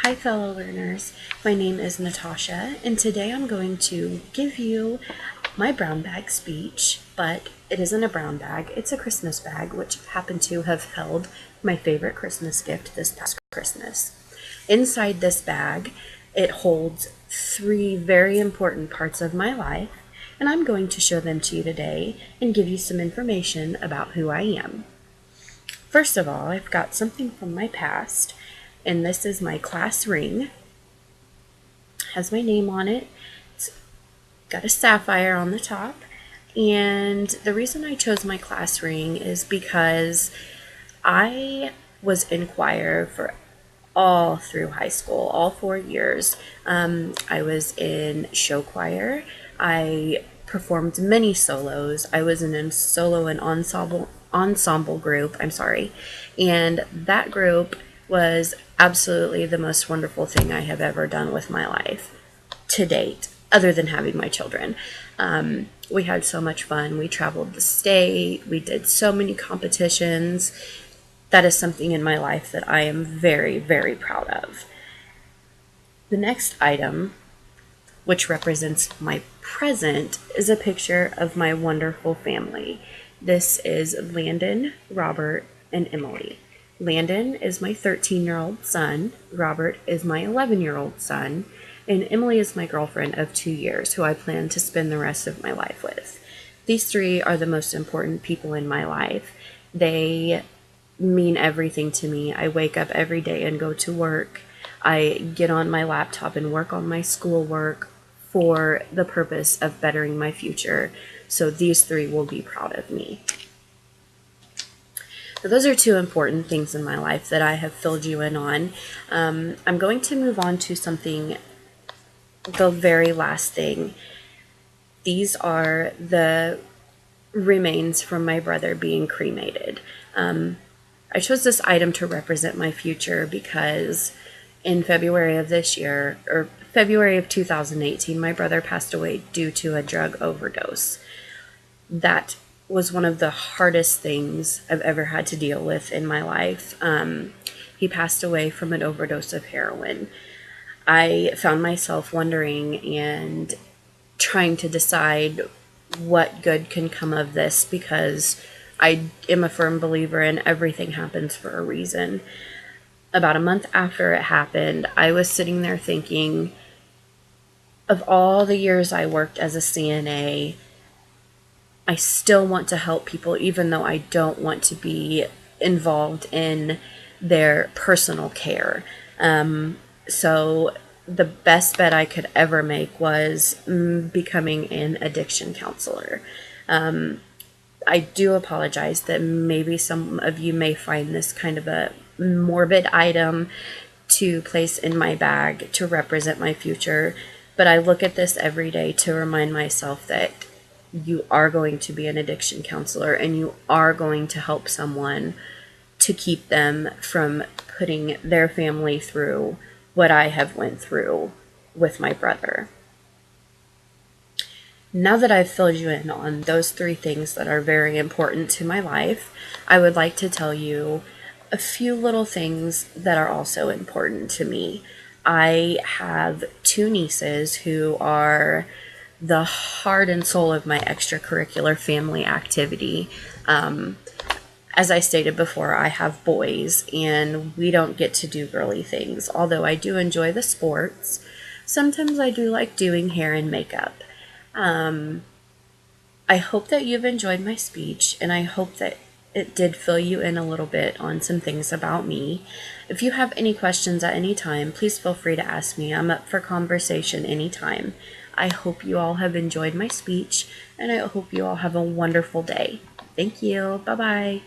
Hi fellow learners, my name is Natasha and today I'm going to give you my brown bag speech, but it isn't a brown bag, it's a Christmas bag which happened to have held my favorite Christmas gift this past Christmas. Inside this bag, it holds three very important parts of my life and I'm going to show them to you today and give you some information about who I am. First of all, I've got something from my past, and this is my class ring. It has my name on it. It's got a sapphire on the top. And the reason I chose my class ring is because I was in choir for all through high school, all 4 years. I was in show choir. I performed many solos. I was in a solo and ensemble group, and that group was absolutely the most wonderful thing I have ever done with my life to date, other than having my children. We had so much fun. We traveled the state. We did so many competitions. That is something in my life that I am very, very proud of. The next item, which represents my present, is a picture of my wonderful family. This is Landon, Robert, and Emily. Landon is my 13-year-old son, Robert is my 11-year-old son, and Emily is my girlfriend of 2 years who I plan to spend the rest of my life with. These three are the most important people in my life. They mean everything to me. I wake up every day and go to work. I get on my laptop and work on my schoolwork for the purpose of bettering my future. So these three will be proud of me. So those are two important things in my life that I have filled you in on. I'm going to move on to something, the very last thing. These are the remains from my brother being cremated. I chose this item to represent my future because in February of this year, or February of 2018, my brother passed away due to a drug overdose. That was one of the hardest things I've ever had to deal with in my life. He passed away from an overdose of heroin. I found myself wondering and trying to decide what good can come of this because I am a firm believer in everything happens for a reason. About a month after it happened, I was sitting there thinking of all the years I worked as a CNA, I still want to help people even though I don't want to be involved in their personal care. So the best bet I could ever make was becoming an addiction counselor. I do apologize that maybe some of you may find this kind of a morbid item to place in my bag to represent my future, but I look at this every day to remind myself that you are going to be an addiction counselor and you are going to help someone to keep them from putting their family through what I have went through with my brother. Now that I've filled you in on those three things that are very important to my life, I would like to tell you a few little things that are also important to me. I have two nieces who are the heart and soul of my extracurricular family activity. As I stated before, I have boys and we don't get to do girly things. Although I do enjoy the sports, sometimes I do like doing hair and makeup. I hope that you've enjoyed my speech and I hope that it did fill you in a little bit on some things about me. If you have any questions at any time, please feel free to ask me. I'm up for conversation anytime. I hope you all have enjoyed my speech and I hope you all have a wonderful day. Thank you. Bye-bye.